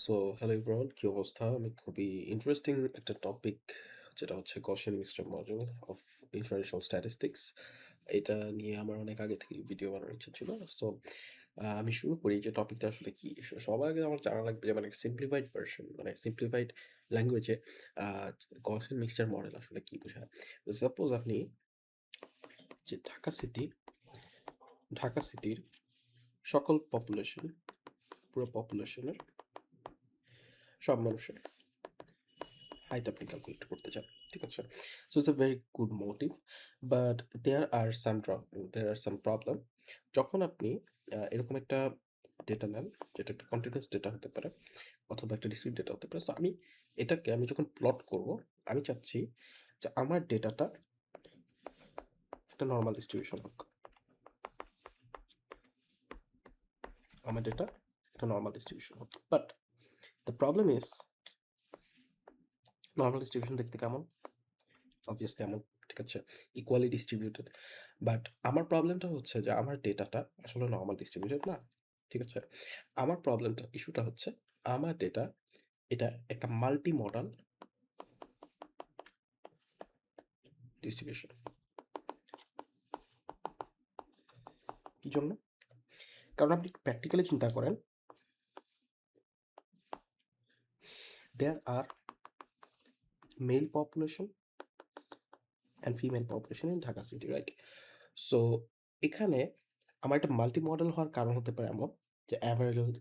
So hello everyone, কি অবস্থা? আমি খুবই ইন্টারেস্টিং একটা টপিক যেটা হচ্ছে Gaussian mixture module of inferential statistics. এটা নিয়ে আমার অনেক আগে থেকেই ভিডিও বানানোর ইচ্ছা ছিল। সো আমি শুরু করি যে টপিকটা আসলে কি? সবার আগে আমার জানা লাগবে যে মানে সিম্পলিফাইড ভার্সন মানে সিম্পলিফাইড ল্যাঙ্গুয়েজে আ Gaussian mixture মডেল আসলে কি বোঝায়? সাপোজ আপনি যে ঢাকা সিটির সকল পপুলেশন, পুরো পপুলেশনের সব মানুষের height আপনি ক্যালকুলেট করতে চান। ঠিক আছে? So it's a very good motive, but there are some problem. যখন আপনি এরকম একটা ডেটা নেন, যেটা একটা কন্টিনিউয়াস ডেটা হতে পারে অথবা একটা ডিসক্রিট ডেটা হতে পারে। সো আমি যখন প্লট করব, আমি চাচ্ছি যে আমার ডেটাটা একটা নরমাল ডিস্ট্রিবিউশন হোক। আমার ডেটা একটা নরমাল ডিস্ট্রিবিউশন হোক। But the problem is normal distribution দেখতে কেমন? অবভিয়াসলি এমন, ঠিক আছে? Equally distributed. বাট আমার প্রবলেমটা হচ্ছে যে আমার ডেটাটা আসলে নরমাল ডিস্ট্রিবিউটেড না। ঠিক আছে? আমার ইস্যুটা হচ্ছে আমার ডেটা এটা একটা মাল্টি মডাল ডিস্ট্রিবিউশন। কি জন্য? কারণ আপনি প্র্যাকটিক্যালি চিন্তা করেন, there are male population and female population in Dhaka city, right? So এখানে আমার একটা মাল্টি মডেল হওয়ার কারণ হতে পারে এমন যে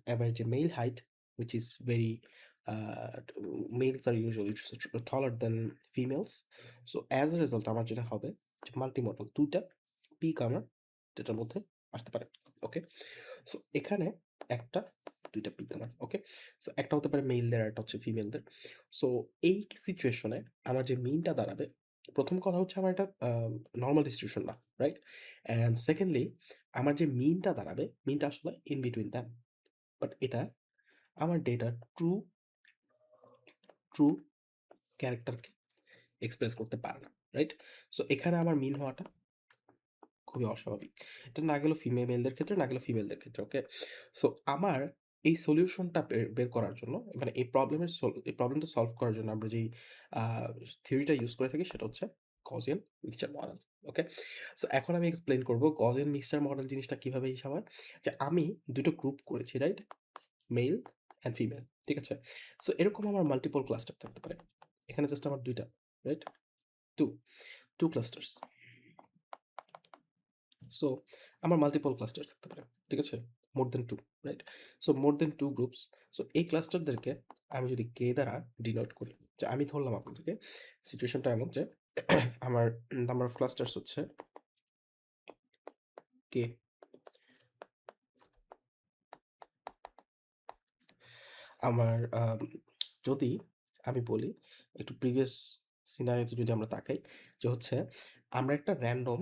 average male height which is very males are usually taller than females. So as a result আমার যেটা হবে যে মাল্টি মডেল দুইটা পিক আমার যেটার মধ্যে আসতে পারে। ওকে, সো এখানে একটা দুইটা পিক আমার। ওকে, সো একটা হতে পারে মেলদের, একটা হচ্ছে ফিমেলদের। সো এই সিচুয়েশনে আমার যে মিনটা দাঁড়াবে, প্রথম কথা হচ্ছে আমার এটা নর্মাল ডিস্ট্রিবিউশন না, রাইট? অ্যান্ড সেকেন্ডলি আমার যে মিনটা দাঁড়াবে, মিনটা আসলে ইন বিটুইন দ্যাম। বাট এটা আমার ডেটার ট্রু ক্যারেক্টারকে এক্সপ্রেস করতে পারে না, রাইট? সো এখানে আমার মিন হওয়াটা খুবই অস্বাভাবিক। এটা না গেল মেলদের ক্ষেত্রে, না গেল ফিমেলদের ক্ষেত্রে। ওকে, সো আমার এই সলিউশনটা বের করার জন্য, মানে এই প্রবলেমটা সলভ করার জন্য আমরা যেই থিওরিটা ইউজ করে থাকি সেটা হচ্ছে গজিয়ান মিক্সচার মডেল। ওকে, সো এখন আমি এক্সপ্লেন করব গজিয়ান মিক্সচার মডেল জিনিসটা কিভাবে হিসাব হয়। যে আমি দুটো গ্রুপ করেছি, রাইট? মেল অ্যান্ড ফিমেল, ঠিক আছে? সো এরকম আমার মাল্টিপল ক্লাস্টার থাকতে পারে। এখানে জাস্ট আমার দুইটা, right? Two two clusters. So আমার মাল্টিপল ক্লাস্টার থাকতে পারে, ঠিক আছে? More than two, right? So more than two groups. So এই ক্লাস্টারদেরকে আমি যদি কে দ্বারা ডিনোট করি, যে আমি ধরলাম আপনাদেরকে সিচুয়েশনটা এমন যে আমার নাম্বার অফ ক্লাস্টার্স হচ্ছে কে। আমার যদি আমি বলি, একটু প্রিভিয়াস সিনারিওতে যদি আমরা তাকাই, যে হচ্ছে আমরা একটা র্যান্ডম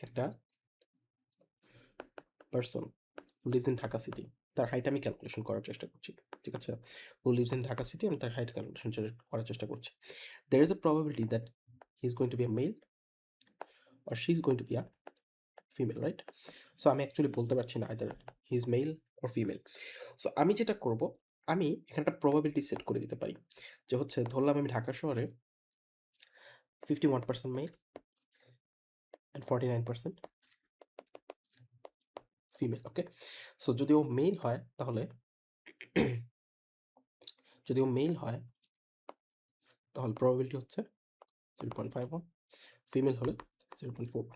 একটা person who lives in Dhaka city, তার হাইট আমি ক্যালকুলেশন করার চেষ্টা করছি, ঠিক আছে? হু লিভস ইন ঢাকা সিটি, আমি তার হাইট ক্যালকুলেশন করার চেষ্টা করছি। There is a probability that he is going to be a male or she is going to be a female, right? So আমি অ্যাকচুয়ালি বলতে পারছি না either he is male or female. So আমি যেটা করব, আমি এখানে একটা প্রবাবিলিটি সেট করে দিতে পারি, যে হচ্ছে ধরলাম আমি ঢাকা শহরে 51% male and 49% female. Okay, so যদি ও মেল হয় তাহলে যদি ও মেল হয় তাহলে প্রবাবিলিটি হচ্ছে 0.51, ফিমেল হলে 0.41।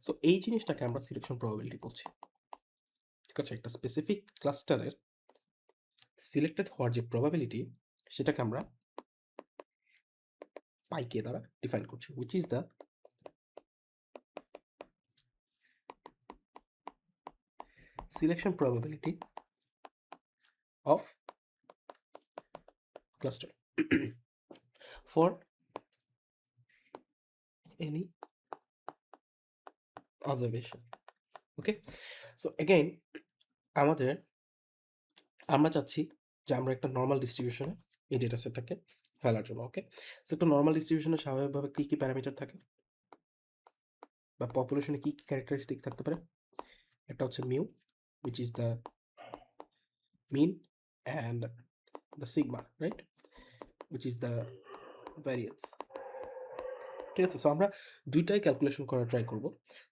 সো এই জিনিসটাকে আমরা সিলেকশন প্রবাবিলিটি বলছি, ঠিক আছে? একটা স্পেসিফিক ক্লাস্টারের সিলেক্টেড হওয়ার যে প্রবাবিলিটি, সেটাকে আমরা পাই কে দ্বারা ডিফাইন করছি, which is the selection probability of cluster for any observation. Okay, so again আমাদের আমরা চাচ্ছি যে আমরা একটা নর্মাল ডিস্ট্রিবিউশনে এই ডেটা সেটটাকে ফেলার জন্য। ওকে, সো একটা নর্মাল ডিস্ট্রিবিউশনে স্বাভাবিকভাবে কী কী প্যারামিটার থাকে বা পপুলেশনে কী কী ক্যারেক্টারিস্টিক থাকতে পারে? একটা হচ্ছে mu, which is the mean and the sigma, right, which is the variance. ঠিক আছে? সো আমরা ২ টাই ক্যালকুলেশন করার ট্রাই করব।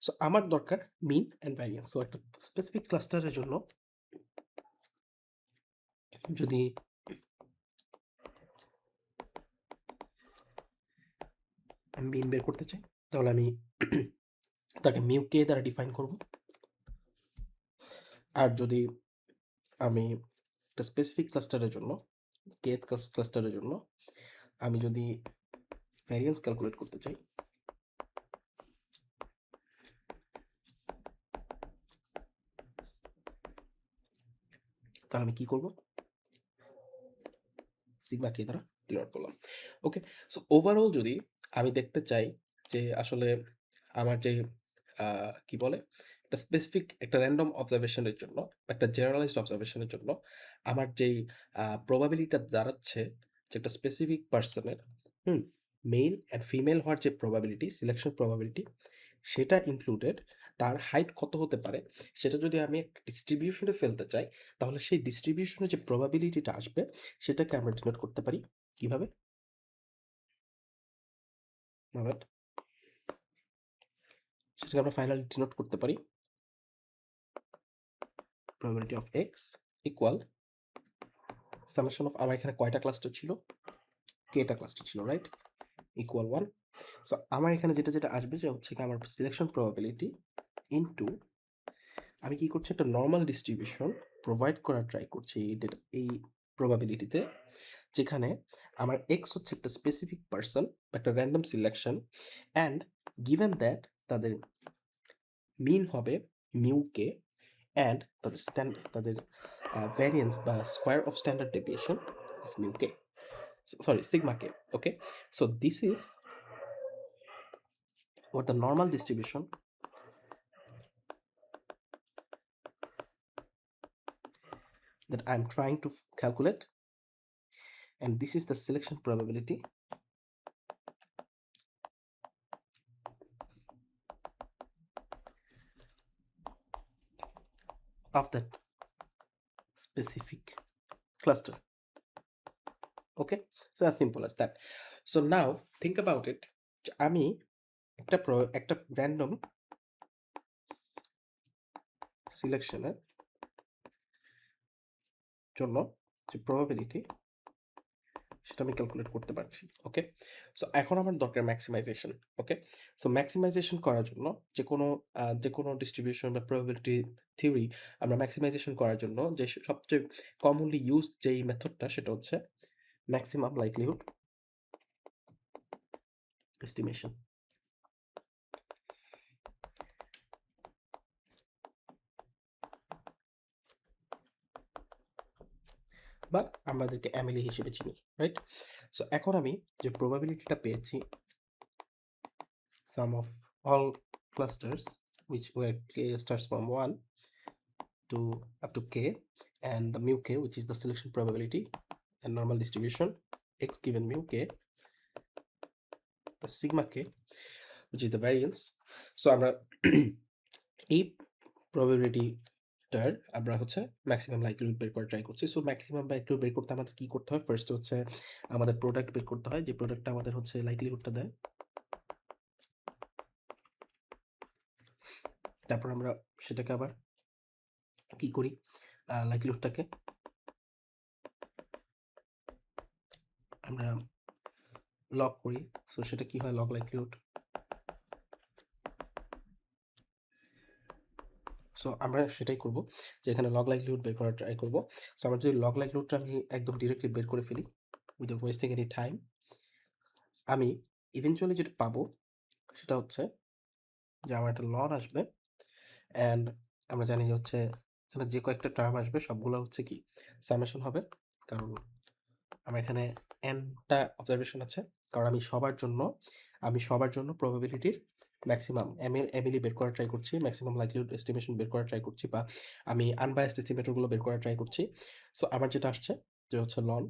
সো আমার দরকার মিন অ্যান্ড ভ্যারিয়েন্স। সো একটা স্পেসিফিক ক্লাস্টারের জন্য যদি আমি মিন বের করতে চাই, তাহলে আমি তাকে মিউ কে দ্বারা ডিফাইন করব। আর যদি আমি একটা স্পেসিফিক ক্লাস্টারের জন্য, kth ক্লাস্টারের জন্য আমি যদি ভ্যারিয়েন্স ক্যালকুলেট করতে চাই, তাহলে আমি কি করব? সিগমা কে দ্বারা ডিনোট করলাম। ওকে, সো ওভারঅল যদি আমি দেখতে চাই যে আসলে আমার যে কি বলে, একটা স্পেসিফিক একটা র্যান্ডম অবজারভেশনের জন্য, একটা জেনারেলাইজড অবজারভেশনের জন্য আমার যেই প্রবাবিলিটিটা দাঁড়াচ্ছে যে একটা স্পেসিফিক পার্সনের মেল অ্যান্ড ফিমেল হওয়ার যে প্রবাবিলিটি, সিলেকশন প্রবাবিলিটি, সেটা ইনক্লুডেড তার হাইট কত হতে পারে, সেটা যদি আমি একটা ডিস্ট্রিবিউশনে ফেলতে চাই, তাহলে সেই ডিস্ট্রিবিউশনের যে প্রবাবিলিটিটা আসবে সেটাকে আমরা ডিনোট করতে পারি কিভাবে? রাইট, সেটাকে আমরা ফাইনালি ডিনোট করতে পারি probability of x equal summation of, আমার এখানে কয়টা ক্লাস্টার ছিল? কেটা ক্লাস্টার ছিল, রাইট, ইকুয়াল 1। সো আমার এখানে যেটা যেটা আসবে যে হচ্ছে কি আমার সিলেকশন প্রবাবিলিটি ইনটু আমি কি করছি, একটা নর্মাল ডিস্ট্রিবিউশন প্রোভাইড করার ট্রাই করছি এই প্রবাবিলিটিতে, যেখানে আমার এক্স হচ্ছে একটা স্পেসিফিক পার্সন বা একটা random selection, and given that তাদের মিন হবে মিউ কে, অ্যান্ড তাদের ভ্যারিয়েন্স বা square of standard deviation is mu K, sorry, sigma k. Okay, so this is what the normal distribution that I'm trying to calculate, and this is the selection probability of that specific cluster. Okay, so as simple as that. So now think about it, আমি একটা random সিলেকশনের জন্য যে probability সেটা আমি calculate করতে পারছি। ওকে, so এখন আমার দরকার ম্যাক্সিমাইজেশন। ওকে, সো ম্যাক্সিমাইজেশন করার জন্য যে কোনো ডিস্ট্রিবিউশন বা প্রবাবিলিটি থিওরি আমরা ম্যাক্সিমাইজেশন করার জন্য যে সবচেয়ে কমনলি ইউজ যেই মেথডটা সেটা হচ্ছে ম্যাক্সিমাম লাইকলিহুড এস্টিমেশন, বা আমাদেরকে এমএলই হিসেবে চিনি, রাইট? সো এখন আমি যে প্রবাবিলিটিটা পেয়েছি, sum of all clusters which where k starts from 1 to up to k, and the mu k, which is the selection probability and normal distribution, x given mu k, the sigma k, which is the variance. So আমরা এই প্রবাবিলিটিটার আমরা হচ্ছে maximum likelihood বের করার try করছি। So maximum likelihood বের করতে আমাদের কি করতে হয়? ফার্স্ট হচ্ছে আমাদের প্রোডাক্ট বের করতে হয়, যে প্রোডাক্টটা আমাদের হচ্ছে লাইকলিহুডটা দেয়। তারপর আমরা সেটাকে আবার কি করি, লাইকলিহুডটাকে আমরা লগ করি। সো সেটা কি হয়? Log likelihood. সো আমরা সেটাই করব, যে এখানে লগ লাইকলিহুড বের করার ট্রাই করব। সো আমার যদি লগ লাইকলিহুডটা আমি একদম ডিরেক্টলি বের করে ফেলি উইদাউট ওয়েস্টিং এনি টাইম, আমি ইভেনচুয়ালি যেটা পাবো সেটা হচ্ছে যে আমার একটা লন আসবে, অ্যান্ড আমরা জানি যে হচ্ছে এখানে যে কয়েকটা টার্ম আসবে সবগুলো হচ্ছে কি সামেশন হবে, কারণ আমার এখানে এনটা অবজারভেশন আছে, কারণ আমি সবার জন্য প্রবাবিলিটির ম্যাক্সিমাম এমিলি বের করার ট্রাই করছি, ম্যাক্সিমাম লাইকলিহুড এস্টিমেশন বের করার ট্রাই করছি, বা আমি আনবায়াসড এস্টিমেটরগুলো বের করার ট্রাই করছি। সো আমার যেটা আসছে যে হচ্ছে লন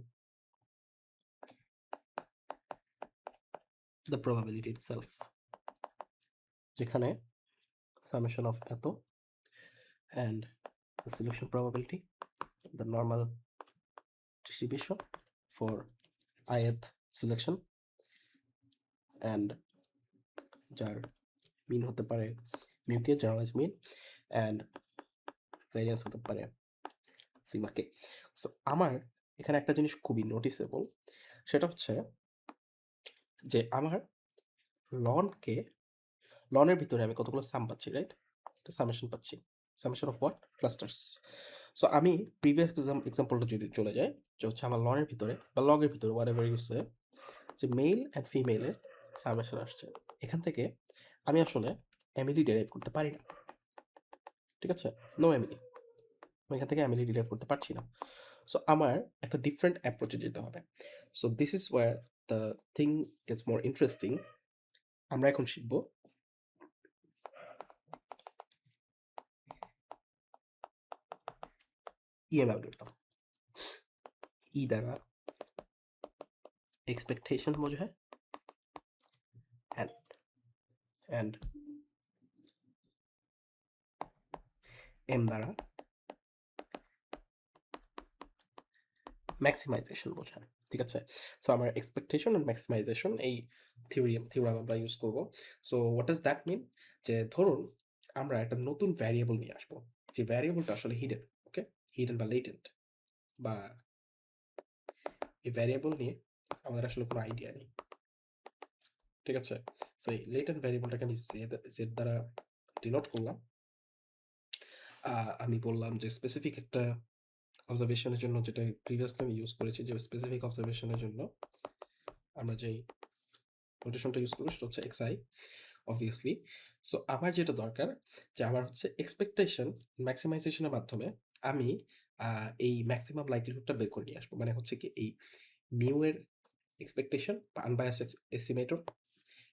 দ্য প্রবাবিলিটি ইটসেলফ, যেখানে সামেশন অফ এত, and the solution probability, the normal distribution for ith selection and যার মিন হতে পারে মিউকে জেনারেলাইজ মিন অ্যান্ড ভ্যারিয়েন্স হতে পারে সিগমাকে। সো আমার এখানে একটা জিনিস খুবই নোটিসেবল, সেটা হচ্ছে যে আমার লনের ভিতরে আমি কতগুলো সাম পাচ্ছি, রাইট? একটা সামেশন পাচ্ছি, summation of what? Clusters. So আমি প্রিভিয়াস এক্সাম্পলটা যদি চলে যাই, যে হচ্ছে আমার লনের ভিতরে বা লগের ভিতরে হোয়াট এভার ইউসে, যে মেল অ্যান্ড ফিমেলের সামেশন আসছে। এখান থেকে আমি আসলে এমিলি ডেরাইভ করতে পারি না, ঠিক আছে? নো এমিলি, আমি এখান থেকে এমিলি ডিরাইভ করতে পারছি না। সো আমার একটা ডিফারেন্ট অ্যাপ্রোচে যেতে হবে। So this is where the thing gets more interesting. আমরা এখন শিখব ইএম অ্যালগরিদম। ই দ্বারা এক্সপেকটেশন বোঝায় অ্যান্ড এম দ্বারা ম্যাক্সিমাইজেশন বোঝায়, ঠিক আছে? সো আমার এক্সপেকটেশন অ্যান্ড ম্যাক্সিমাইজেশন এই থিওরাম আমরা ইউজ করব। So what does that mean? যে ধরুন আমরা একটা নতুন ভ্যারিয়েবল নিয়ে আসবো, যে ভ্যারিয়েবলটা আসলে হিডেন, ওকে? হিডেন বা লেটেন্ট, বা এই ভ্যারিয়েবল নিয়ে আমাদের আসলে কোনো আইডিয়া নেই, ঠিক আছে? সো এই লেটেন্ট ভ্যারিয়েবলটাকে আমি জেড দ্বারা ডিনোট করলাম। আমি বললাম যে স্পেসিফিক একটা অবজারভেশনের জন্য, যেটা প্রিভিয়াসলি আমি ইউজ করেছি, যে স্পেসিফিক অবজারভেশনের জন্য আমরা যেই নোটেশনটা ইউজ করবো সেটা হচ্ছে xi অবভিয়াসলি। সো আমার যেটা দরকার, যে আমার হচ্ছে এক্সপেকটেশন ম্যাক্সিমাইজেশনের মাধ্যমে আমি এই ম্যাক্সিমাম লাইকলিহুডটা বের করে নিয়ে আসবো। মানে হচ্ছে কি, এই মিউ এর এক্সপেকটেশন বা আনবায়াসড এস্টিমেটর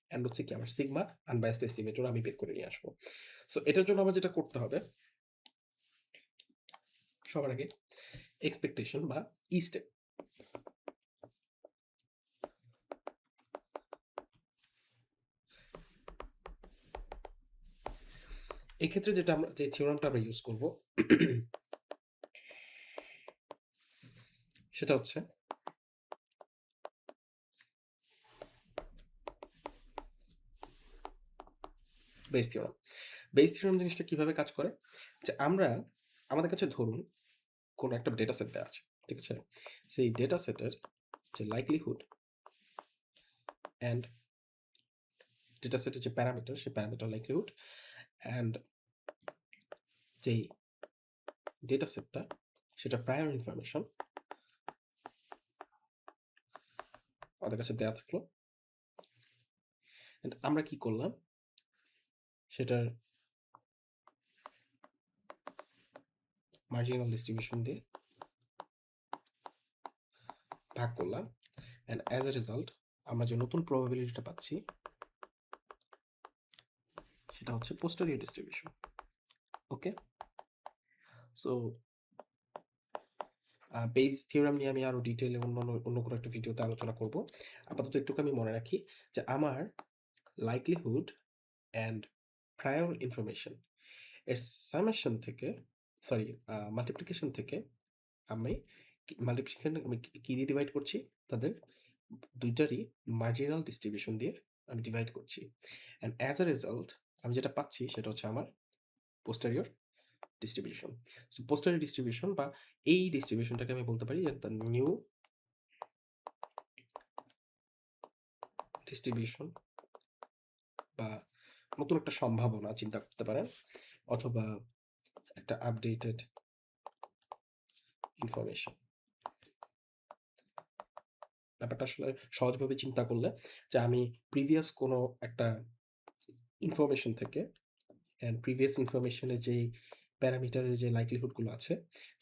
অ্যান্ড হচ্ছে কি আমার সিগমা আনবায়াসড এস্টিমেটর আমি বের করে নিয়ে আসবো। সো এটার জন্য আমার যেটা করতে হবে, সবার আগে এক্সপেকটেশন বা ই স্টেপ। এক্ষেত্রে যেটা আমরা যে থিওরামটা আমরা ইউজ করব সেটা হচ্ছে বেস থিওরাম। বেস থিওরাম জিনিসটা কিভাবে কাজ করে, যে আমরা আমাদের কাছে ধরুন কোনো একটা ডেটা সেট দেওয়া আছে, ঠিক আছে? সেই ডেটা সেটের যে লাইকলিহুড অ্যান্ড ডেটা সেটের যে প্যারামিটার, সেই প্যারামিটার লাইকলিহুড অ্যান্ড যেই ডেটা সেটটা সেটা প্রায়র ইনফরমেশন আমাদের কাছে দেওয়া থাকলো, অ্যান্ড আমরা কি করলাম, সেটার মার্জিনাল ডিস্ট্রিবিউশন দিয়ে ভাগ করলাম, অ্যান্ড অ্যাজ এ রেজাল্ট আমরা যে নতুন প্রবাবিলিটিটা পাচ্ছি সেটা হচ্ছে পোস্টেরিয়র ডিস্ট্রিবিউশন। ওকে, সো বেস থিওরাম নিয়ে আমি আরও ডিটেইলে অন্য কোনো একটা ভিডিওতে আলোচনা করব। আপাতত একটুকু আমি মনে রাখি যে আমার লাইকলিহুড অ্যান্ড প্রায়র ইনফরমেশন এর সামেশন থেকে, সরি মাল্টিপ্লিকেশন থেকে আমি মাল্টিপ্লিকেশন আমি কি দিয়ে ডিভাইড করছি, তাদের দুইটারই মার্জিনাল ডিস্ট্রিবিউশন দিয়ে আমি ডিভাইড করছি, অ্যান্ড অ্যাজ এ রেজাল্ট আমি যেটা পাচ্ছি সেটা হচ্ছে আমার posterior distribution. So posterior distribution বা এই ডিস্ট্রিবিউশনটাকে আমি বলতে পারি দ্য নিউ ডিস্ট্রিবিউশন, বা নতুন একটা সম্ভাবনা চিন্তা করতে পারেন, অথবা একটা আপডেটেড ইনফরমেশন। ব্যাপারটা আসলে সহজভাবে চিন্তা করলে, যে আমি প্রিভিয়াস কোনো একটা ইনফরমেশন থেকে অ্যান্ড প্রিভিয়াস ইনফরমেশনের যেই প্যারামিটারের যে লাইকলিহুডগুলো আছে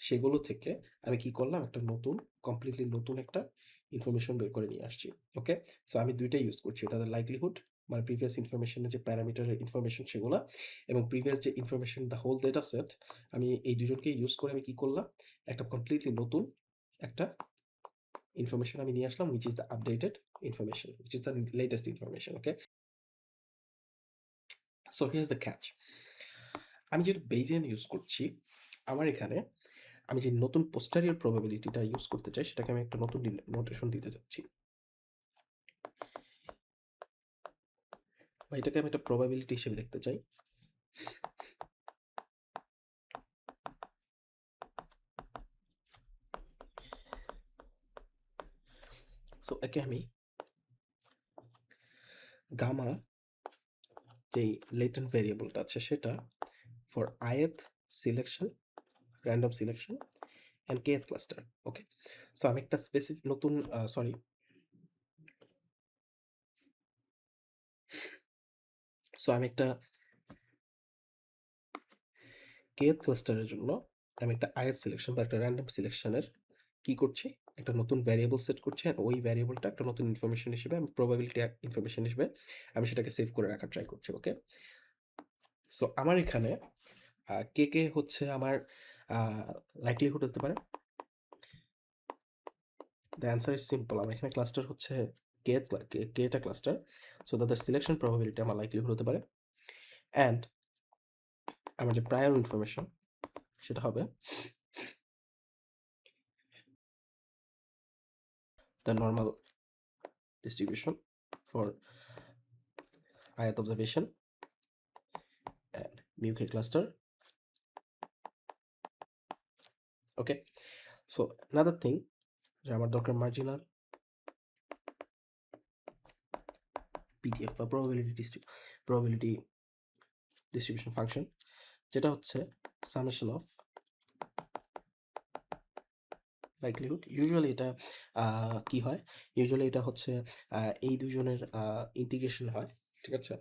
সেগুলো থেকে আমি কি করলাম, একটা নতুন কমপ্লিটলি নতুন একটা ইনফরমেশন বের করে নিয়ে আসছি। ওকে, সো আমি দুইটাই ইউজ করছি, তাদের লাইকলিহুড মানে প্রিভিয়াস ইনফরমেশনের যে প্যারামিটারের ইনফরমেশন সেগুলো, এবং প্রিভিয়াস যে information the whole data set, আমি এই দুজনকে ইউজ করে আমি কি করলাম, একটা কমপ্লিটলি নতুন একটা ইনফরমেশন আমি নিয়ে আসলাম, which is the updated information, which is the latest information. Okay, so here's the catch. আমি যেহেতু বেইজিয়ান ইউজ করছি, আমার এখানে আমি যে নতুন পোস্টেরিয়র প্রবাবিলিটিটা ইউজ করতে চাই সেটাকে আমি একটা নতুন নোটেশন দিতে যাচ্ছি, বা এটাকে আমি একটা প্রবাবিলিটি হিসেবে দেখতে চাই। সো একে আমি গামা যেই লেটেন্ট ভেরিয়েবলটা আছে সেটা for ith selection, random selection and kth cluster. Okay, so আমি একটা স্পেসিফিক নতুন সরি সো আমি একটা kth ক্লাস্টারের জন্য আমি একটা ith সিলেকশন বা একটা র্যান্ডম সিলেকশনের কি করছি, একটা নতুন ভ্যারিয়েবল সেট করছি, আর ওই ভ্যারিয়েবলটা একটা নতুন ইনফরমেশন হিসেবে আমি প্রবাবিলিটি ইনফরমেশন হিসেবে আমি সেটাকে সেভ করে রাখার ট্রাই করছি। ওকে, সো আমার এখানে কে হচ্ছে আমার লাইকলিহুড হতে পারে। The answer is simple. আমার এখানে ক্লাস্টার হচ্ছে কেটা ক্লাস্টার, সো তাদের সিলেকশন প্রবাবিলিটি আমার লাইকলিহুড হতে পারে। অ্যান্ড আমার যে প্রায়র ইনফরমেশন সেটা হবে the normal distribution for ith observation and mu k cluster. Okay, so another thing যে আমার দরকার মার্জিনাল পিডিএফ বা probability distribution ফাংশন, যেটা হচ্ছে সামেশন অফ লাইকলিহুড। ইউজুয়ালি এটা কি হয়, ইউজুয়ালি এটা হচ্ছে এই দুজনের ইন্টিগ্রেশন হয়, ঠিক আছে,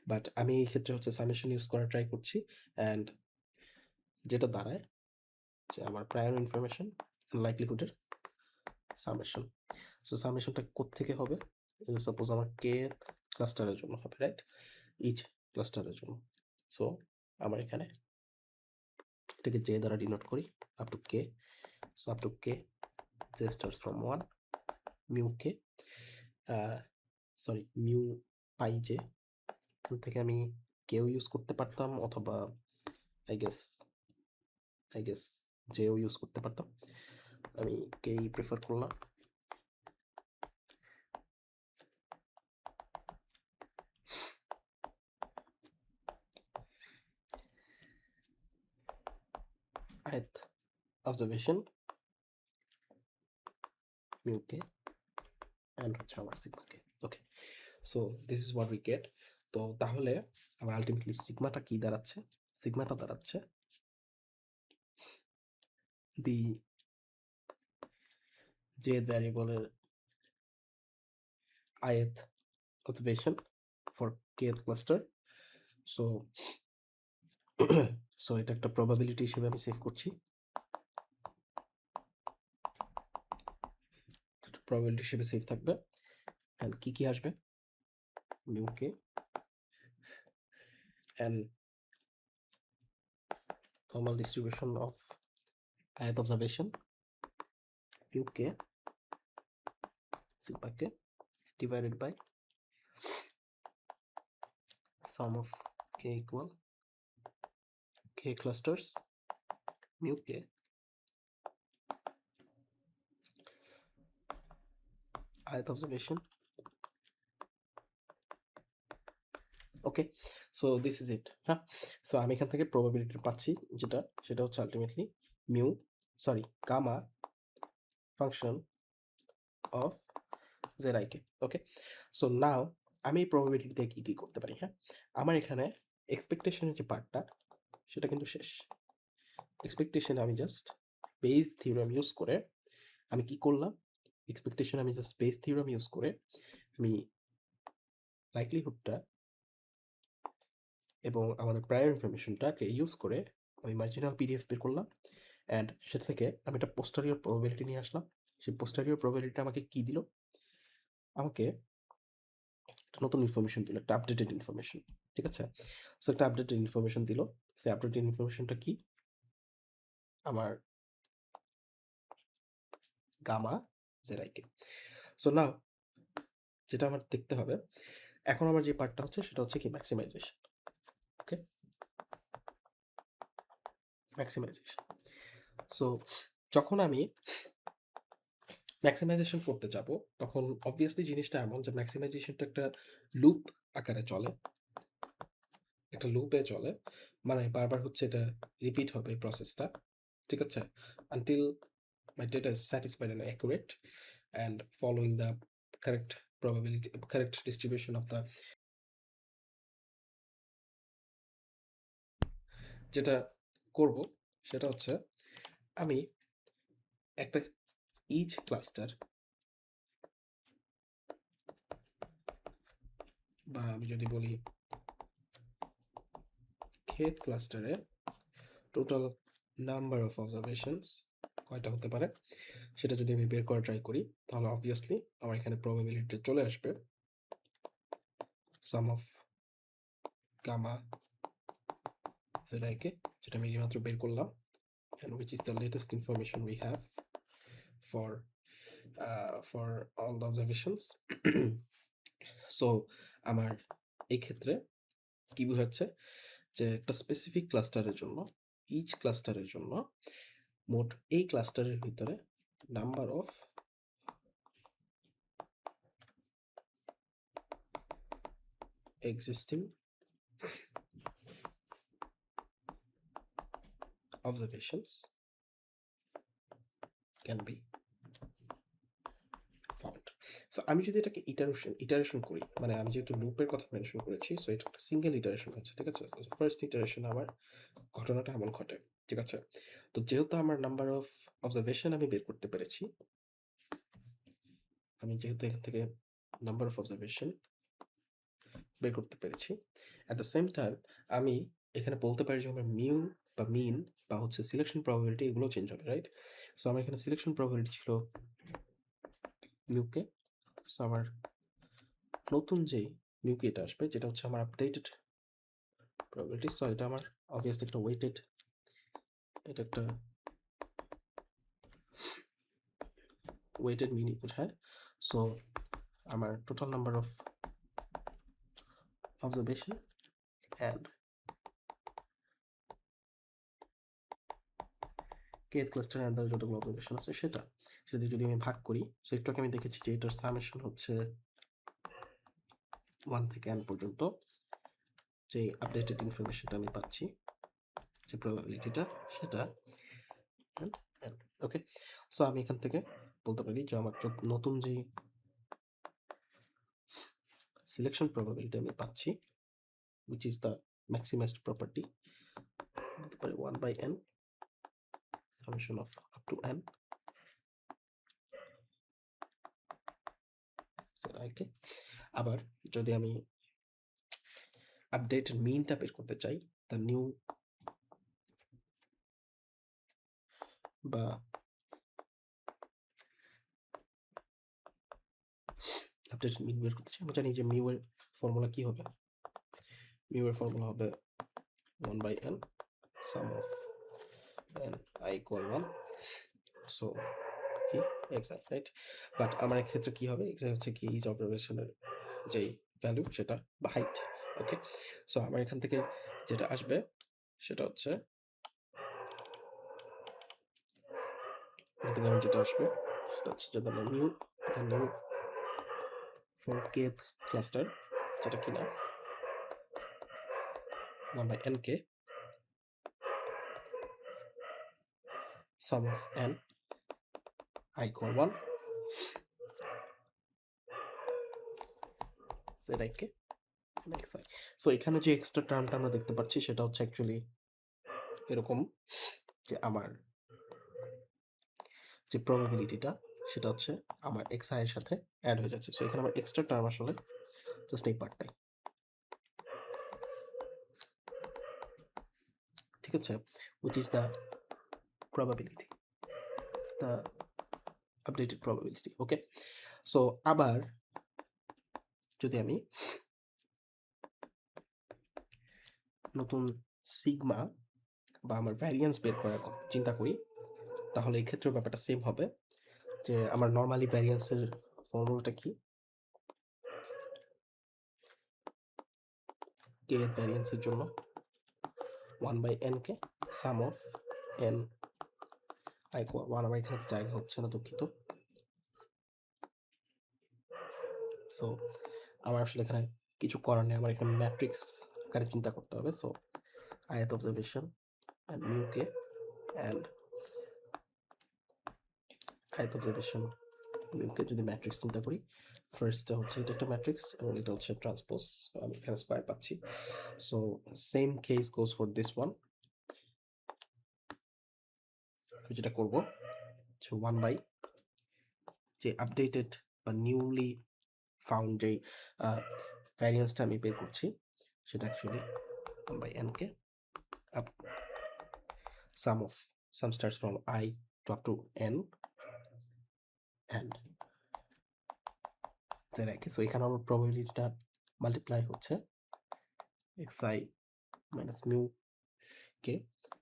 বাট আমি এই ক্ষেত্রে হচ্ছে সামেশন ইউজ করার ট্রাই করছি, অ্যান্ড যেটা দাঁড়ায় যে আমার প্রায়র ইনফরমেশন লাইকলিহুডের সামেশন। সো সামেশনটা কোত্থেকে হবে, সাপোজ আমার কে ক্লাস্টারের জন্য হবে, রাইট, ইচ ক্লাস্টারের জন্য। সো আমার এখানে এটাকে জে দ্বারা ডিনোট করি up to K. So up to K, J starts from 1 mu K, sorry mu pi J. এখান থেকে আমি কেও ইউজ করতে পারতাম, অথবা আই গেস জেও ইউজ করতে পারতাম। আমি কেই প্রেফার করলাম। ith observation mu k and হচ্ছে আমার sigma K. Okay, so this is what we get. তো তাহলে আমার আলটিমেটলি সিগমাটা কি দাঁড়াচ্ছে, সিগমাটা দাঁড়াচ্ছে দি যে ভ্যারিয়েবলের ith observation for kth cluster. So so এটা একটা প্রবাবিলিটি হিসেবে আমি সেভ করছি, প্রবাবিলিটি হিসেবে সেভ থাকবে। অ্যান্ড কি আসবে, mu K and normal distribution of ith observation mu k sigma k divided by sum of k equal k clusters mu k ith observation. Okay, so this is it. হ্যাঁ, so আমি এখান থেকে probability পাচ্ছি, সেটা হচ্ছে ultimately mu sorry gamma function of z i k. Okay, so now আমি এই probability দিয়ে কী করতে পারি। হ্যাঁ, আমার এখানে এক্সপেকটেশনের যে পার্টটা সেটা কিন্তু শেষ। এক্সপেকটেশনে আমি জাস্ট বেস থিওরাম ইউজ করে আমি কি করলাম, এক্সপেকটেশন আমি জাস্ট বেস থিওরাম ইউজ করে আমি লাইকলিহুডটা এবং আমাদের প্রায়র ইনফরমেশনটাকে ইউজ করে আমি মার্জিনাল পিডিএফ বের করলাম, অ্যান্ড সেটা থেকে আমি একটা পোস্টারিয়র প্রবাবিলিটি নিয়ে আসলাম। সেই পোস্টারিয়র প্রবাবিলিটি আমাকে কি দিল, আমাকে একটা নতুন ইনফরমেশন দিল, একটা আপডেটেড ইনফরমেশন, ঠিক আছে। সো একটা আপডেটেড ইনফরমেশন দিল, সেই আপডেটেড ইনফরমেশনটা কি, আমার gamma z i k. So now যেটা আমার দেখতে হবে এখন, আমার যে পার্টটা হচ্ছে সেটা হচ্ছে কি সো যখন আমি ম্যাক্সিমাইজেশন করতে যাব, তখন অবভিয়াসলি জিনিসটা এমন যে ম্যাক্সিমাইজেশনটা একটা লুপ আকারে চলে, একটা লুপে চলে, মানে বারবার হচ্ছে এটা রিপিট হবে এই প্রসেসটা, ঠিক আছে, until my data is satisfied and accurate and following the correct probability, correct distribution of the, যেটা করব সেটা হচ্ছে আমি একটা ইচ ক্লাস্টার, বা আমি যদি বলি ক্ষেত ক্লাস্টারে টোটাল নাম্বার অফ অবজারভেশনস কয়টা হতে পারে সেটা যদি আমি বের করা ট্রাই করি, তাহলে অবভিয়াসলি আমার এখানে প্রবাবিলিটি চলে আসবে সাম অফ গামা জেড যেটা আমি এইমাত্র বের করলাম, and which is the latest information we have for for all the observations. So আমার এই ক্ষেত্রে কি বোঝাচ্ছে যে একটা স্পেসিফিক ক্লাস্টারের জন্য, ইচ ক্লাস্টারের জন্য মোট এই ক্লাস্টারের ভিতরে number of existing observations can be found. So আমি যদি এটাকে ইটারেশন করি, মানে আমি যেহেতু লুপের কথা মেনশন করেছি, সো এটা একটা সিঙ্গেল ইটারেশন হচ্ছে, ঠিক আছে। ফার্স্ট ইটারেশন আমার ঘটনাটা এমন ঘটে, ঠিক আছে। তো যেহেতু আমার নাম্বার অফ অবজারভেশন আমি বের করতে পেরেছি, আমি যেহেতু এখান থেকে নাম্বার অফ অবজারভেশন বের করতে পেরেছি, অ্যাট দ্য সেম টাইম আমি এখানে বলতে পারি যে আমার মিউ বা মিন বা হচ্ছে সিলেকশন প্রবাবিলিটি এগুলো চেঞ্জ হবে, রাইট। সো আমার এখানে সিলেকশন প্রবাবিলিটি ছিল মিউকে, সো আমার নতুন যেই মিউকে এটা আসবে, যেটা হচ্ছে আমার আপডেটেড প্রবাবিলিটি, সো এটা আমার অবভিয়াসলি একটা ওয়েটেড, এটা একটা ওয়েটেড মিনই বোঝায়। সো আমার total number of observation and kth cluster আন্ডারে যতগুলো অবজারভেশন আছে সেটা যদি আমি ভাগ করি, সো একটু আগে আমি দেখেছি যে এটার সামেশন হচ্ছে 1 থেকে n পর্যন্ত, যে আপডেটেড ইনফরমেশনটা আমি পাচ্ছি, যে প্রবাবিলিটিটা সেটা ওকে। সো আমি এখান থেকে বলতে পারি যে আমার নতুন যে সিলেকশন প্রবাবিলিটি আমি পাচ্ছি, which is the maximized property, বলতে পারি 1 by n summation of up to n, ওকে। আবার যদি আমি আপডেটেড মিনটা বের করতে চাই, দ্য নিউ বা আপডেটেড মিন বের করতে চাই, আমি জানি যে মিউ এর ফর্মুলা কি হবে, মিউ এর ফর্মুলা হবে 1 by n sum of n I equal 1, so কি xi, রাইট। বাট আমার ক্ষেত্রে কি হবে, xi হচ্ছে কি ইজ অবজারভেশনের যেই ভ্যালু সেটা বা হাইট, ওকে। সো আমার এখান থেকে যেটা আসবে সেটা হচ্ছে, এখান থেকে আমার যেটা আসবে সেটা হচ্ছে যে the new for kth cluster, যেটা কিনা 1 by n k sum of n I equal 1 zik xi। So এখানে যে এক্সট্রা টার্মটা আমরা দেখতে পাচ্ছি সেটা হচ্ছে অ্যাকচুয়ালি এরকম যে আমার যে প্রবাবিলিটিটা সেটা হচ্ছে আমার xi এর সাথে অ্যাড হয়ে যাচ্ছে। সো এখানে আমার এক্সট্রা টার্ম আসলে জাস্ট এই পার্টটাই, ঠিক আছে, which is the probability, the updated probability, okay. So আবার যদি আমি নতুন সিগমা বা আমার ভ্যারিয়েন্স বের করার চিন্তা করি, তাহলে এই ক্ষেত্রেও ব্যাপারটা সেম হবে, যে আমার নর্মালি ভ্যারিয়েন্সের ফর্মুলাটা কি, কে ভ্যারিয়েন্সের জন্য 1 by n K some of n 1 আমার এখানে জায়গা হচ্ছে না, দুঃখিত। সো আমার আসলে এখানে কিছু করার নেই, আমার এখানে ম্যাট্রিক্স আকারে চিন্তা করতে হবে। So ith observation and μk and ith observation μk যদি ম্যাট্রিক্স চিন্তা করি, ফার্স্টটা হচ্ছে এটা একটা ম্যাট্রিক্স এবং এটা হচ্ছে ট্রান্সপোজ। আমি এখানে স্কয়ার পাচ্ছি। So same case goes for this one. আমি যেটা করব 1 বাই যে আপডেটেড বা নিউলি ফাউন্ড যেই ভ্যারিয়েন্সটা আমি বের করছি সেটা অ্যাকচুয়ালি 1 বাই n কে up sum starts from I to up to n and রাখি। সো এখানে আমার প্রবাবিলিটিটা মাল্টিপ্লাই হচ্ছে xi minus mu K,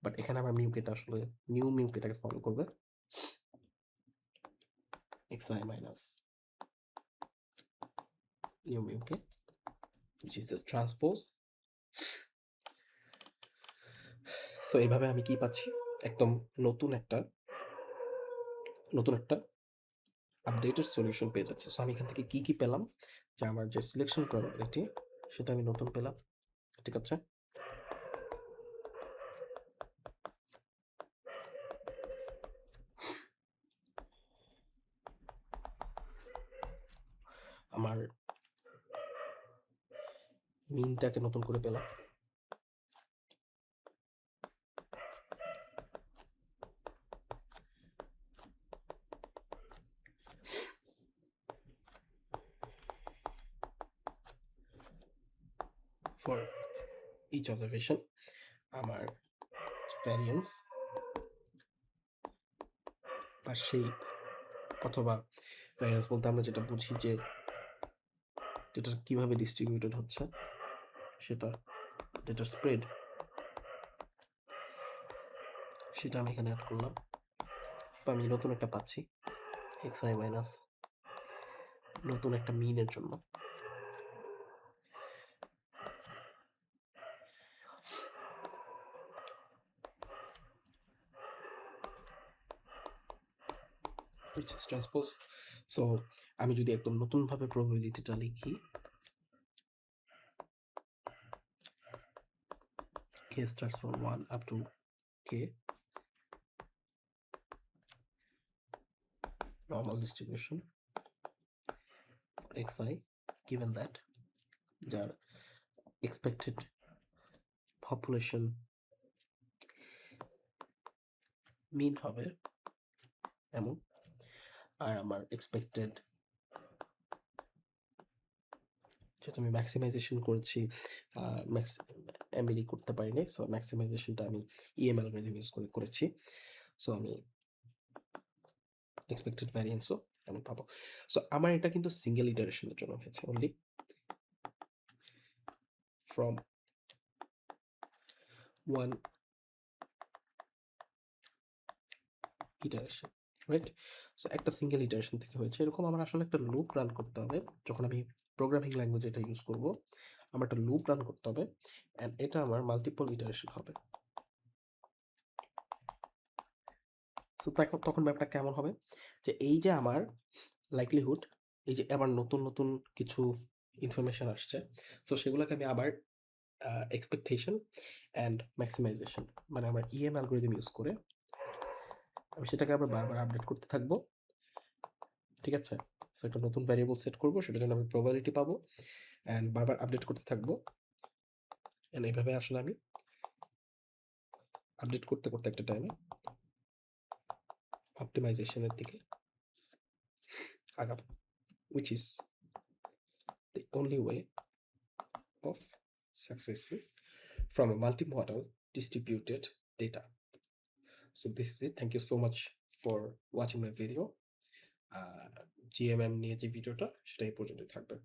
but এখানে আমার মিউ কেটা আসলে নিউ মিউ কেটাকে ফলো করবে xi minus new mu K which is the transpose. So এইভাবে আমি কি পাচ্ছি, একদম নতুন একটা আপডেটেড সলিউশন পেয়ে যাচ্ছি। সো আমি এখান থেকে কি পেলাম, যে আমার যে সিলেকশন প্রবাবিলিটি সেটা আমি নতুন পেলাম। ঠিক আছে, আমার মিনটাকে নতুন করে পেলাম। ফর ইচ অবজারভেশন আমার ভ্যারিয়েন্স বা শেপ, অথবা ভ্যারিয়েন্স বলতে আমরা যেটা বুঝি যে ডেটা কিভাবে ডিস্ট্রিবিউটেড হচ্ছে সেটা, ডেটার স্প্রেড, সেটা আমি এখানে অ্যাড করলাম। বা আমি নতুন একটা পাচ্ছি xi মাইনাস নতুন একটা মিনের জন্য। which is transpose. সো আমি যদি একদম নতুনভাবে প্রবাবিলিটিটা লিখি, k starts from 1 up to k normal distribution for xi given that যার expected population mean হবে এমন, আর আমার expected যেটা আমি ম্যাক্সিমাইজেশন করেছি, এমএলই করতে পারিনি। সো ম্যাক্সিমাইজেশনটা আমি ইএম অ্যালগরিদম ইউজ করে করেছি। সো আমি এক্সপেক্টেড ভ্যারিয়েন্সও আমি পাবো। সো আমার এটা কিন্তু সিঙ্গেল ইটারেশনের জন্য হয়েছে, only from one iteration, right? So একটা সিঙ্গেল ইটারেশন থেকে হয়েছে। এরকম আমার আসলে একটা লুপ রান করতে হবে। যখন আমি প্রোগ্রামিং ল্যাঙ্গুয়েজ এটা ইউজ করব, আমার একটা লুপ রান করতে হবে অ্যান্ড এটা আমার মাল্টিপল ইটারেশন হবে। সো তখন ব্যাপারটা কেমন হবে, যে এই যে আমার লাইকলিহুড, এই যে আবার নতুন নতুন কিছু ইনফরমেশন আসছে, সো সেগুলোকে আমি আবার এক্সপেকটেশন অ্যান্ড ম্যাক্সিমাইজেশন, মানে আমার ইএম অ্যালগরিদম ইউজ করে আমি সেটাকে আবার বারবার আপডেট করতে থাকবো। ঠিক আছে, সো একটা নতুন ভ্যারিয়েবল সেট করবো, সেটার জন্য আমি প্রবাবিলিটি পাবো অ্যান্ড বারবার আপডেট করতে থাকবো। অ্যান্ড এইভাবে আসলে আমি আপডেট করতে করতে একটা টাইমে অপটিমাইজেশনের দিকে আগাবো, which is the only way of successing from a multimodal distributed data. So this is it. Thank you so much for watching my video. GMM নিয়ে যে ভিডিওটা সেটা এই পর্যন্তই থাকবে।